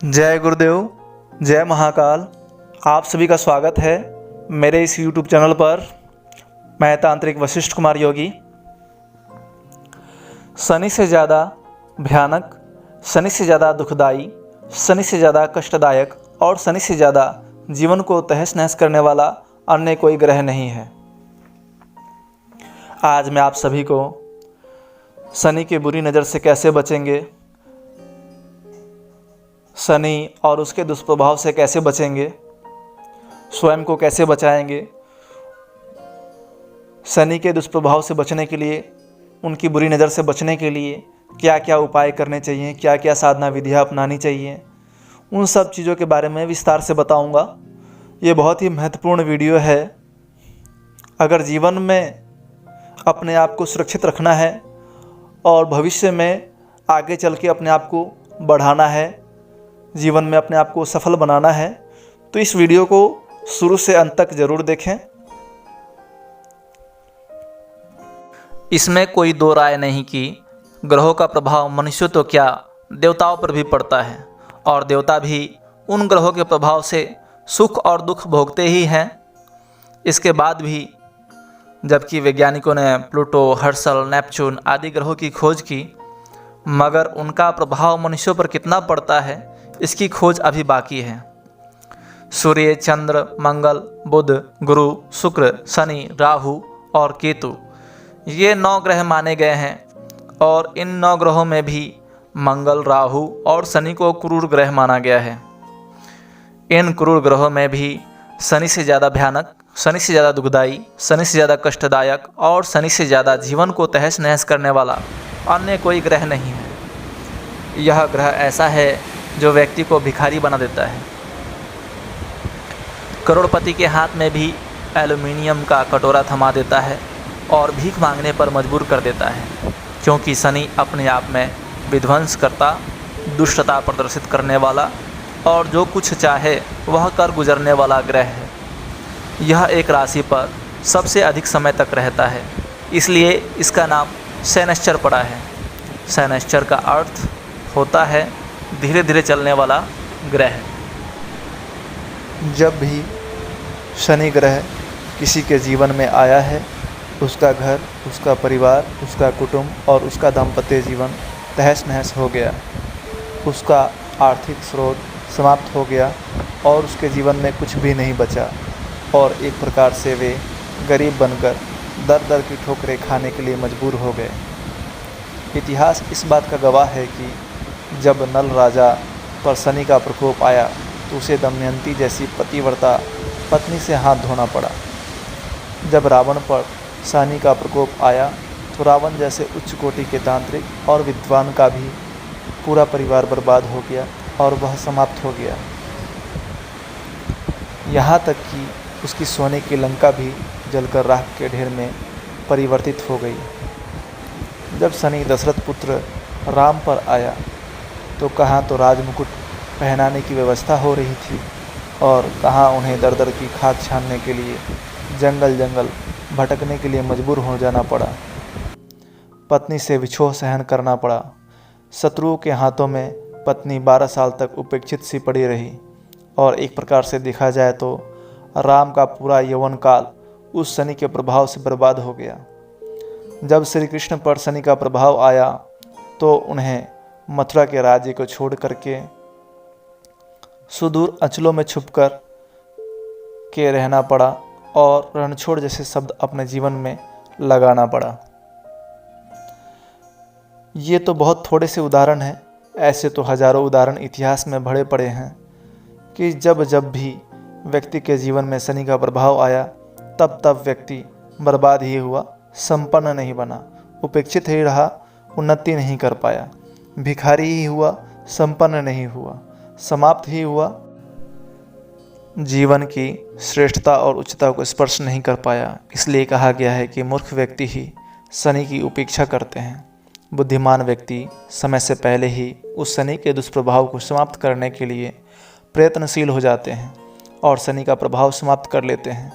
जय गुरुदेव, जय महाकाल। आप सभी का स्वागत है मेरे इस YouTube चैनल पर। मैं तांत्रिक वशिष्ठ कुमार योगी। शनि से ज़्यादा भयानक, शनि से ज़्यादा दुखदाई, शनि से ज़्यादा कष्टदायक और शनि से ज़्यादा जीवन को तहस नहस करने वाला अन्य कोई ग्रह नहीं है। आज मैं आप सभी को शनि की बुरी नज़र से कैसे बचेंगे, शनि और उसके दुष्प्रभाव से कैसे बचेंगे, स्वयं को कैसे बचाएंगे, शनि के दुष्प्रभाव से बचने के लिए, उनकी बुरी नज़र से बचने के लिए क्या क्या उपाय करने चाहिए, क्या क्या साधना विधियाँ अपनानी चाहिए, उन सब चीज़ों के बारे में विस्तार से बताऊंगा। ये बहुत ही महत्वपूर्ण वीडियो है। अगर जीवन में अपने आप को सुरक्षित रखना है और भविष्य में आगे चल के अपने आप को बढ़ाना है, जीवन में अपने आप को सफल बनाना है, तो इस वीडियो को शुरू से अंत तक ज़रूर देखें। इसमें कोई दो राय नहीं कि ग्रहों का प्रभाव मनुष्यों तो क्या देवताओं पर भी पड़ता है, और देवता भी उन ग्रहों के प्रभाव से सुख और दुख भोगते ही हैं। इसके बाद भी जबकि वैज्ञानिकों ने प्लूटो, हर्शल, नेपच्यून आदि ग्रहों की खोज की, मगर उनका प्रभाव मनुष्यों पर कितना पड़ता है इसकी खोज अभी बाकी है। सूर्य, चंद्र, मंगल, बुध, गुरु, शुक्र, शनि, राहु और केतु ये 9 ग्रह माने गए हैं, और इन 9 ग्रहों में भी मंगल, राहु और शनि को क्रूर ग्रह माना गया है। इन क्रूर ग्रहों में भी शनि से ज़्यादा भयानक, शनि से ज़्यादा दुखदाई, शनि से ज़्यादा कष्टदायक और शनि से ज़्यादा जीवन को तहस नहस करने वाला अन्य कोई ग्रह नहीं है। यह ग्रह ऐसा है जो व्यक्ति को भिखारी बना देता है। करोड़पति के हाथ में भी एल्युमिनियम का कटोरा थमा देता है और भीख मांगने पर मजबूर कर देता है, क्योंकि शनि अपने आप में विध्वंस करता, दुष्टता प्रदर्शित करने वाला और जो कुछ चाहे वह कर गुजरने वाला ग्रह है। यह एक राशि पर सबसे अधिक समय तक रहता है, इसलिए इसका नाम शनैश्चर पड़ा है। शनैश्चर का अर्थ होता है धीरे धीरे चलने वाला ग्रह। जब भी शनि ग्रह किसी के जीवन में आया है, उसका घर, उसका परिवार, उसका कुटुंब और उसका दाम्पत्य जीवन तहस नहस हो गया। उसका आर्थिक स्रोत समाप्त हो गया और उसके जीवन में कुछ भी नहीं बचा, और एक प्रकार से वे गरीब बनकर दर दर की ठोकरें खाने के लिए मजबूर हो गए। इतिहास इस बात का गवाह है कि जब नल राजा पर शनि का प्रकोप आया तो उसे दमयंती जैसी पतिव्रता पत्नी से हाथ धोना पड़ा। जब रावण पर शनि का प्रकोप आया तो रावण जैसे उच्च कोटि के तांत्रिक और विद्वान का भी पूरा परिवार बर्बाद हो गया और वह समाप्त हो गया। यहाँ तक कि उसकी सोने की लंका भी जलकर राख के ढेर में परिवर्तित हो गई। जब शनि दशरथ पुत्र राम पर आया तो कहाँ तो राजमुकुट पहनाने की व्यवस्था हो रही थी, और कहाँ उन्हें दर दर की खाद छानने के लिए जंगल जंगल भटकने के लिए मजबूर हो जाना पड़ा। पत्नी से विछोह सहन करना पड़ा। शत्रुओं के हाथों में पत्नी 12 साल तक उपेक्षित सी पड़ी रही, और एक प्रकार से देखा जाए तो राम का पूरा यौवन काल उस शनि के प्रभाव से बर्बाद हो गया। जब श्री कृष्ण पर शनि का प्रभाव आया तो उन्हें मथुरा के राज्य को छोड़ करके सुदूर अंचलों में छुपकर के रहना पड़ा, और रणछोड़ जैसे शब्द अपने जीवन में लगाना पड़ा। ये तो बहुत थोड़े से उदाहरण हैं, ऐसे तो हजारों उदाहरण इतिहास में भरे पड़े हैं कि जब जब भी व्यक्ति के जीवन में शनि का प्रभाव आया तब तब व्यक्ति बर्बाद ही हुआ, संपन्न नहीं बना, उपेक्षित ही रहा, उन्नति नहीं कर पाया, भिखारी ही हुआ, संपन्न नहीं हुआ, समाप्त ही हुआ, जीवन की श्रेष्ठता और उच्चता को स्पर्श नहीं कर पाया। इसलिए कहा गया है कि मूर्ख व्यक्ति ही शनि की उपेक्षा करते हैं। बुद्धिमान व्यक्ति समय से पहले ही उस शनि के दुष्प्रभाव को समाप्त करने के लिए प्रयत्नशील हो जाते हैं और शनि का प्रभाव समाप्त कर लेते हैं।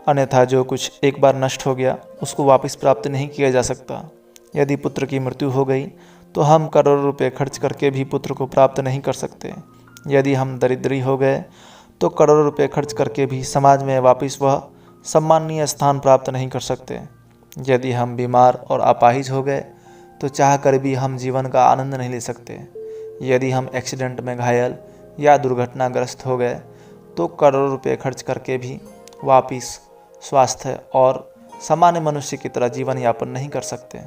अन्यथा जो कुछ एक बार नष्ट हो गया उसको वापस प्राप्त नहीं किया जा सकता। यदि पुत्र की मृत्यु हो गई तो हम करोड़ों रुपए खर्च करके भी पुत्र को प्राप्त नहीं कर सकते। यदि हम दरिद्री हो गए तो करोड़ों रुपए खर्च करके भी समाज में वापस वह सम्माननीय स्थान प्राप्त नहीं कर सकते। यदि हम बीमार और अपाहिज हो गए तो चाह कर भी हम जीवन का आनंद नहीं ले सकते। यदि हम एक्सीडेंट में घायल या दुर्घटनाग्रस्त हो गए तो करोड़ों रुपए खर्च करके भी वापस स्वास्थ्य और सामान्य मनुष्य की तरह जीवन यापन नहीं कर सकते।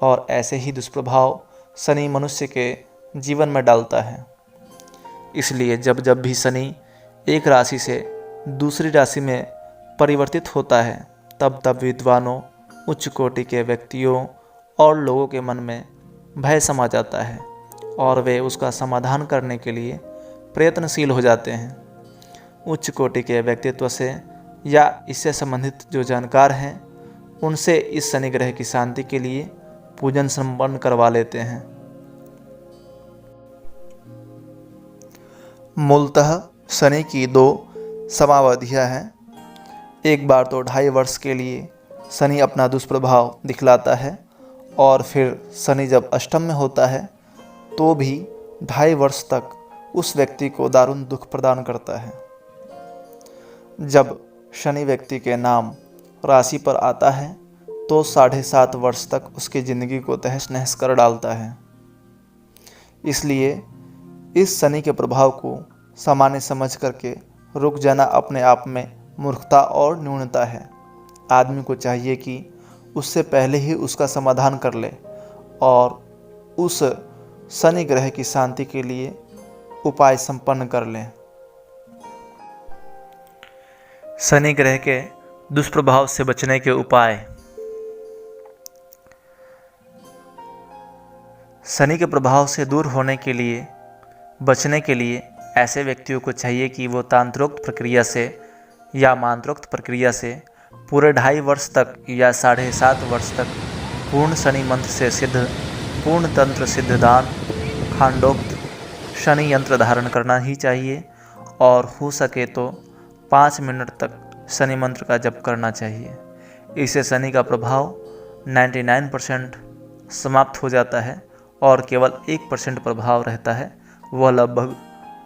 और ऐसे ही दुष्प्रभाव शनि मनुष्य के जीवन में डालता है। इसलिए जब जब भी शनि एक राशि से दूसरी राशि में परिवर्तित होता है तब तब विद्वानों, उच्च कोटि के व्यक्तियों और लोगों के मन में भय समा जाता है और वे उसका समाधान करने के लिए प्रयत्नशील हो जाते हैं। उच्च कोटि के व्यक्तित्व से या इससे संबंधित जो जानकार हैं उनसे इस शनि ग्रह की शांति के लिए पूजन संपन्न करवा लेते हैं। मूलतः शनि की दो समावधियाँ हैं। एक बार तो 2.5 वर्ष के लिए शनि अपना दुष्प्रभाव दिखलाता है और फिर शनि जब अष्टम में होता है तो भी 2.5 वर्ष तक उस व्यक्ति को दारुण दुख प्रदान करता है। जब शनि व्यक्ति के नाम राशि पर आता है तो 7.5 वर्ष तक उसकी ज़िंदगी को तहस नहस कर डालता है। इसलिए इस शनि के प्रभाव को सामान्य समझ करके रुक जाना अपने आप में मूर्खता और न्यूनता है। आदमी को चाहिए कि उससे पहले ही उसका समाधान कर ले और उस शनि ग्रह की शांति के लिए उपाय संपन्न कर लें। शनि ग्रह के दुष्प्रभाव से बचने के उपाय। शनि के प्रभाव से दूर होने के लिए, बचने के लिए ऐसे व्यक्तियों को चाहिए कि वो तांत्रोक्त प्रक्रिया से या मंत्रोक्त प्रक्रिया से पूरे 2.5 वर्ष तक या 7.5 वर्ष तक पूर्ण शनि मंत्र से सिद्ध पूर्ण तंत्र सिद्धदान खांडोक्त शनि यंत्र धारण करना ही चाहिए और हो सके तो 5 मिनट तक शनि मंत्र का जप करना चाहिए। इससे शनि का प्रभाव 99% समाप्त हो जाता है और केवल 1% प्रभाव रहता है, वह लगभग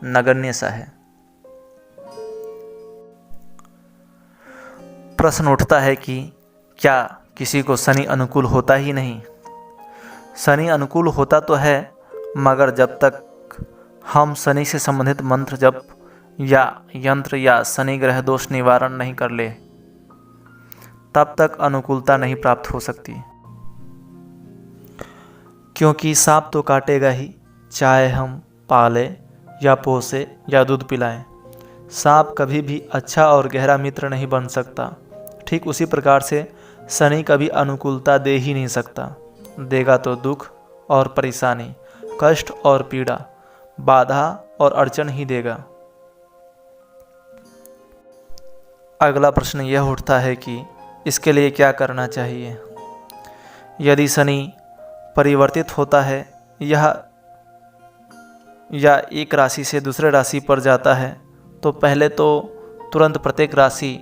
नगण्य सा है। प्रश्न उठता है कि क्या किसी को शनि अनुकूल होता ही नहीं? शनि अनुकूल होता तो है, मगर जब तक हम शनि से संबंधित मंत्र जप या यंत्र या शनि ग्रह दोष निवारण नहीं कर ले तब तक अनुकूलता नहीं प्राप्त हो सकती। क्योंकि सांप तो काटेगा ही, चाहे हम पाले या पोसे या दूध पिलाएं। सांप कभी भी अच्छा और गहरा मित्र नहीं बन सकता। ठीक उसी प्रकार से शनि कभी अनुकूलता दे ही नहीं सकता। देगा तो दुख और परेशानी, कष्ट और पीड़ा, बाधा और अड़चन ही देगा। अगला प्रश्न यह उठता है कि इसके लिए क्या करना चाहिए? यदि शनि परिवर्तित होता है या एक राशि से दूसरे राशि पर जाता है तो पहले तो तुरंत प्रत्येक राशि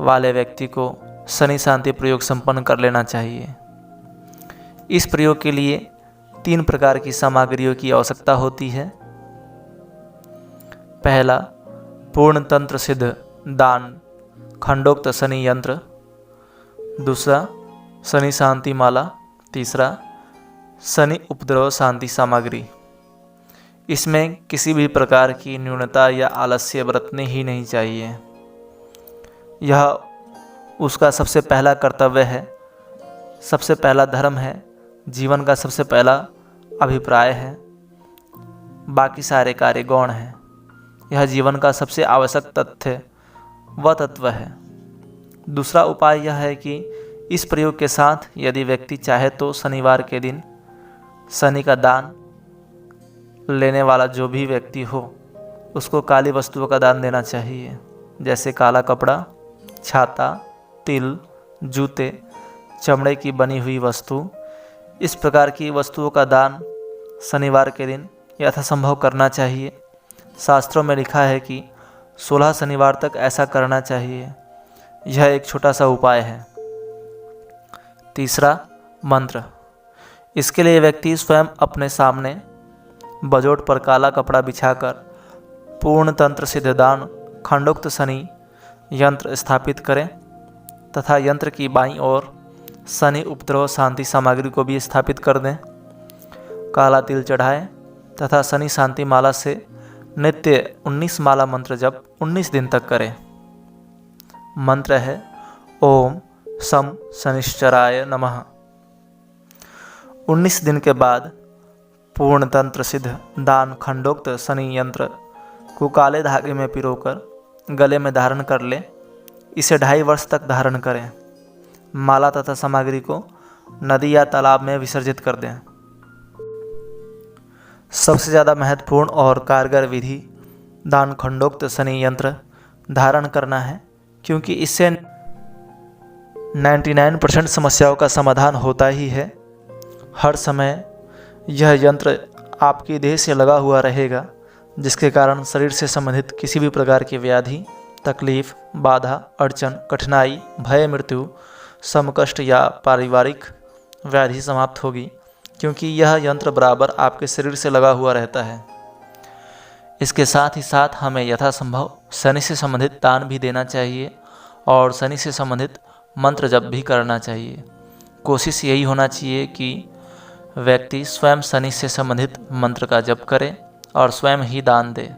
वाले व्यक्ति को शनि शांति प्रयोग संपन्न कर लेना चाहिए। इस प्रयोग के लिए 3 प्रकार की सामग्रियों की आवश्यकता होती है। पहला, पूर्ण तंत्र सिद्ध दान खंडोक्त शनि यंत्र। दूसरा, शनि शांति माला। तीसरा, शनि उपद्रव शांति सामग्री। इसमें किसी भी प्रकार की न्यूनता या आलस्य बरतने ही नहीं चाहिए। यह उसका सबसे पहला कर्तव्य है, सबसे पहला धर्म है, जीवन का सबसे पहला अभिप्राय है। बाकी सारे कार्य गौण हैं। यह जीवन का सबसे आवश्यक तथ्य व तत्व है। दूसरा उपाय यह है कि इस प्रयोग के साथ यदि व्यक्ति चाहे तो शनिवार के दिन शनि का दान लेने वाला जो भी व्यक्ति हो उसको काली वस्तुओं का दान देना चाहिए, जैसे काला कपड़ा, छाता, तिल, जूते, चमड़े की बनी हुई वस्तु। इस प्रकार की वस्तुओं का दान शनिवार के दिन यथासंभव करना चाहिए। शास्त्रों में लिखा है कि 16 शनिवार तक ऐसा करना चाहिए। यह एक छोटा सा उपाय है। तीसरा, मंत्र। इसके लिए व्यक्ति स्वयं अपने सामने बजोट पर काला कपड़ा बिछाकर पूर्ण तंत्र सिद्ध दान खंडोक्त शनि यंत्र स्थापित करें तथा यंत्र की बाईं ओर शनि उपद्रव शांति सामग्री को भी स्थापित कर दें। काला तिल चढ़ाएं तथा शनि शांति माला से नित्य 19 माला मंत्र जप 19 दिन तक करें। मंत्र है ओम सम शनिश्चराय नमः। 19 दिन के बाद पूर्ण तंत्र सिद्ध दान खंडोक्त शनि यंत्र को काले धागे में पिरोकर गले में धारण कर लें। इसे 2.5 वर्ष तक धारण करें। माला तथा सामग्री को नदी या तालाब में विसर्जित कर दें। सबसे ज़्यादा महत्वपूर्ण और कारगर विधि दान खंडोक्त शनि यंत्र धारण करना है, क्योंकि इससे 99% समस्याओं का समाधान होता ही है। हर समय यह यंत्र आपकी देह से लगा हुआ रहेगा, जिसके कारण शरीर से संबंधित किसी भी प्रकार की व्याधि, तकलीफ, बाधा, अड़चन, कठिनाई, भय, मृत्यु, समकष्ट या पारिवारिक व्याधि समाप्त होगी, क्योंकि यह यंत्र बराबर आपके शरीर से लगा हुआ रहता है। इसके साथ ही साथ हमें यथासंभव शनि से संबंधित दान भी देना चाहिए और शनि से संबंधित मंत्र जप भी करना चाहिए। कोशिश यही होना चाहिए कि व्यक्ति स्वयं शनि से संबंधित मंत्र का जप करे और स्वयं ही दान दे।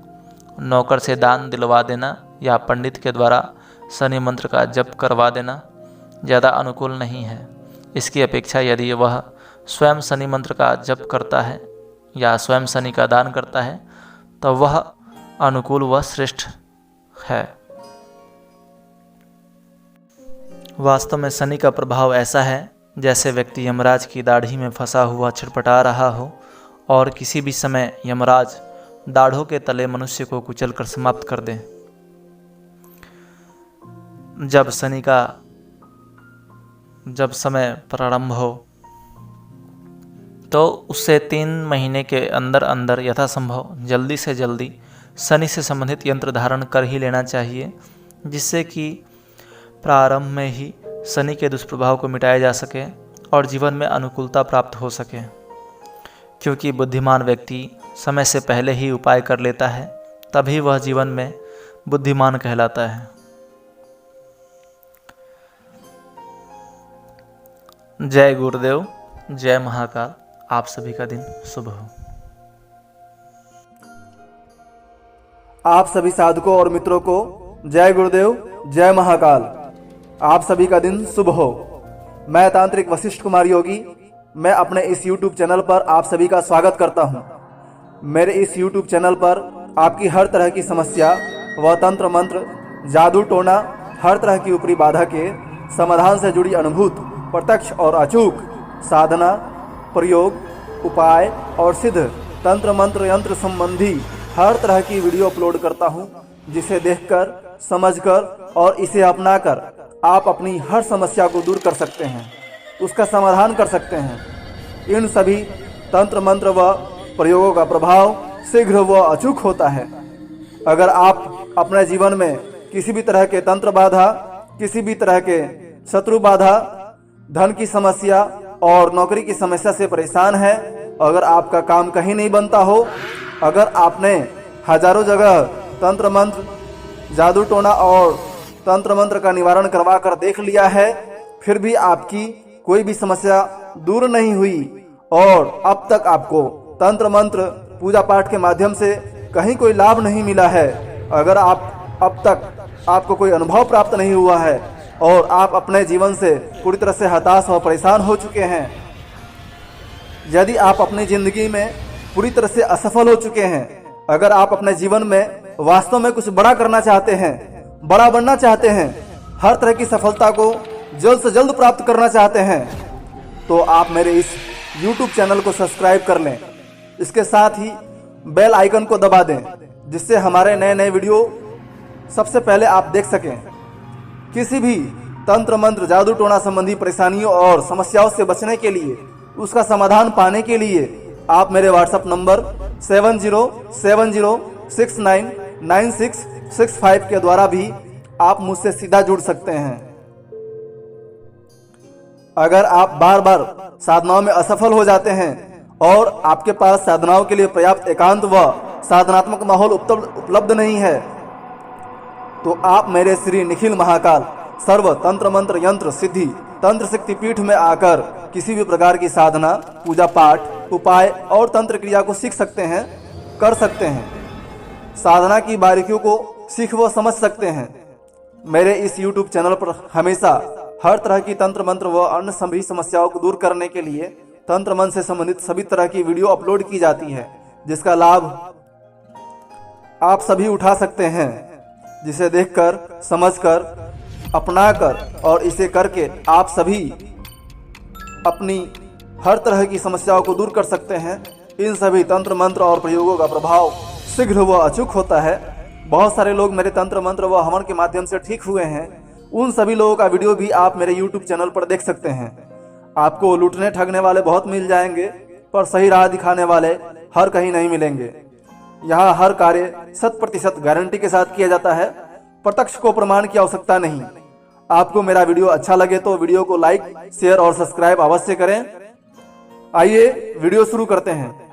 नौकर से दान दिलवा देना या पंडित के द्वारा शनि मंत्र का जप करवा देना ज़्यादा अनुकूल नहीं है। इसकी अपेक्षा यदि वह स्वयं शनि मंत्र का जप करता है या स्वयं शनि का दान करता है तो वह अनुकूल व श्रेष्ठ है। वास्तव में शनि का प्रभाव ऐसा है जैसे व्यक्ति यमराज की दाढ़ी में फंसा हुआ छटपटा रहा हो और किसी भी समय यमराज दाढ़ों के तले मनुष्य को कुचल कर समाप्त कर दे। जब समय प्रारंभ हो तो उससे 3 महीने के अंदर अंदर यथासंभव जल्दी से जल्दी शनि से संबंधित यंत्र धारण कर ही लेना चाहिए, जिससे कि प्रारंभ में ही शनि के दुष्प्रभाव को मिटाया जा सके और जीवन में अनुकूलता प्राप्त हो सके। क्योंकि बुद्धिमान व्यक्ति समय से पहले ही उपाय कर लेता है, तभी वह जीवन में बुद्धिमान कहलाता है। जय गुरुदेव, जय महाकाल। आप सभी का दिन शुभ हो। आप सभी साधकों और मित्रों को जय गुरुदेव, जय महाकाल। आप सभी का दिन शुभ हो। मैं तांत्रिक वशिष्ठ कुमार योगी, मैं अपने इस YouTube चैनल पर आप सभी का स्वागत करता हूं। मेरे इस YouTube चैनल पर आपकी हर तरह की समस्या व तंत्र मंत्र, जादू टोना, हर तरह की ऊपरी बाधा के समाधान से जुड़ी अनुभूत, प्रत्यक्ष और अचूक साधना, प्रयोग, उपाय और सिद्ध तंत्र मंत्र यंत्र संबंधी हर तरह की वीडियो अपलोड करता हूं, जिसे देखकर, समझकर और इसे अपनाकर आप अपनी हर समस्या को दूर कर सकते हैं, उसका समाधान कर सकते हैं। इन सभी तंत्र मंत्र व प्रयोगों का प्रभाव शीघ्र व अचूक होता है। अगर आप अपने जीवन में किसी भी तरह के तंत्र बाधा, किसी भी तरह के शत्रु बाधा, धन की समस्या और नौकरी की समस्या से परेशान है, अगर आपका काम कहीं नहीं बनता हो, अगर आपने हजारों जगह तंत्र मंत्र, जादू टोना और तंत्र मंत्र का निवारण करवा कर देख लिया है, फिर भी आपकी कोई भी समस्या दूर नहीं हुई और अब तक आपको तंत्र मंत्र पूजा पाठ के माध्यम से कहीं कोई लाभ नहीं मिला है, अगर आप अब तक आपको कोई अनुभव प्राप्त नहीं हुआ है और आप अपने जीवन से पूरी तरह से हताश और परेशान हो चुके हैं, यदि आप अपनी जिंदगी में पूरी तरह से असफल हो चुके हैं, अगर आप अपने जीवन में वास्तव में कुछ बड़ा करना चाहते हैं, बड़ा बनना चाहते हैं, हर तरह की सफलता को जल्द से जल्द प्राप्त करना चाहते हैं, तो आप मेरे इस YouTube चैनल को सब्सक्राइब कर लें। इसके साथ ही बेल आइकन को दबा दें, जिससे हमारे नए नए वीडियो सबसे पहले आप देख सकें। किसी भी तंत्र मंत्र, जादू टोना संबंधी परेशानियों और समस्याओं से बचने के लिए, उसका समाधान पाने के लिए आप मेरे व्हाट्सएप नंबर 7070699665 के द्वारा भी आप मुझसे सीधा जुड़ सकते हैं। अगर आप बार बार साधनाओं में असफल हो जाते हैं और आपके पास साधनाओं के लिए पर्याप्त एकांत व साधनात्मक माहौल उपलब्ध नहीं है तो आप मेरे श्री निखिल महाकाल सर्व तंत्र मंत्र यंत्र सिद्धि तंत्र शक्ति पीठ में आकर किसी भी प्रकार की साधना पूजा पाठ उपाय और तंत्र क्रिया को सीख सकते हैं, कर सकते हैं। साधना की बारीकियों को सीख व समझ सकते हैं। मेरे इस YouTube चैनल पर हमेशा हर तरह की तंत्र मंत्र व अन्य सभी समस्याओं को दूर करने के लिए तंत्र मंत्र से संबंधित सभी तरह की वीडियो अपलोड की जाती है, जिसका लाभ आप सभी उठा सकते हैं, जिसे देखकर समझकर अपनाकर और इसे करके आप सभी अपनी हर तरह की समस्याओं को दूर कर सकते हैं। इन सभी तंत्र मंत्र और प्रयोगों का प्रभाव शीघ्र व अचूक होता है। बहुत सारे लोग मेरे तंत्र मंत्र व हवन के माध्यम से ठीक हुए हैं। उन सभी लोगों का वीडियो भी आप मेरे YouTube चैनल पर देख सकते हैं। आपको लूटने ठगने वाले बहुत मिल जाएंगे, पर सही राह दिखाने वाले हर कहीं नहीं मिलेंगे। यहाँ हर कार्य 100% गारंटी के साथ किया जाता है। प्रत्यक्ष को प्रमाण की आवश्यकता नहीं। आपको मेरा वीडियो अच्छा लगे तो वीडियो को लाइक, शेयर और सब्सक्राइब अवश्य करें। आइए वीडियो शुरू करते हैं।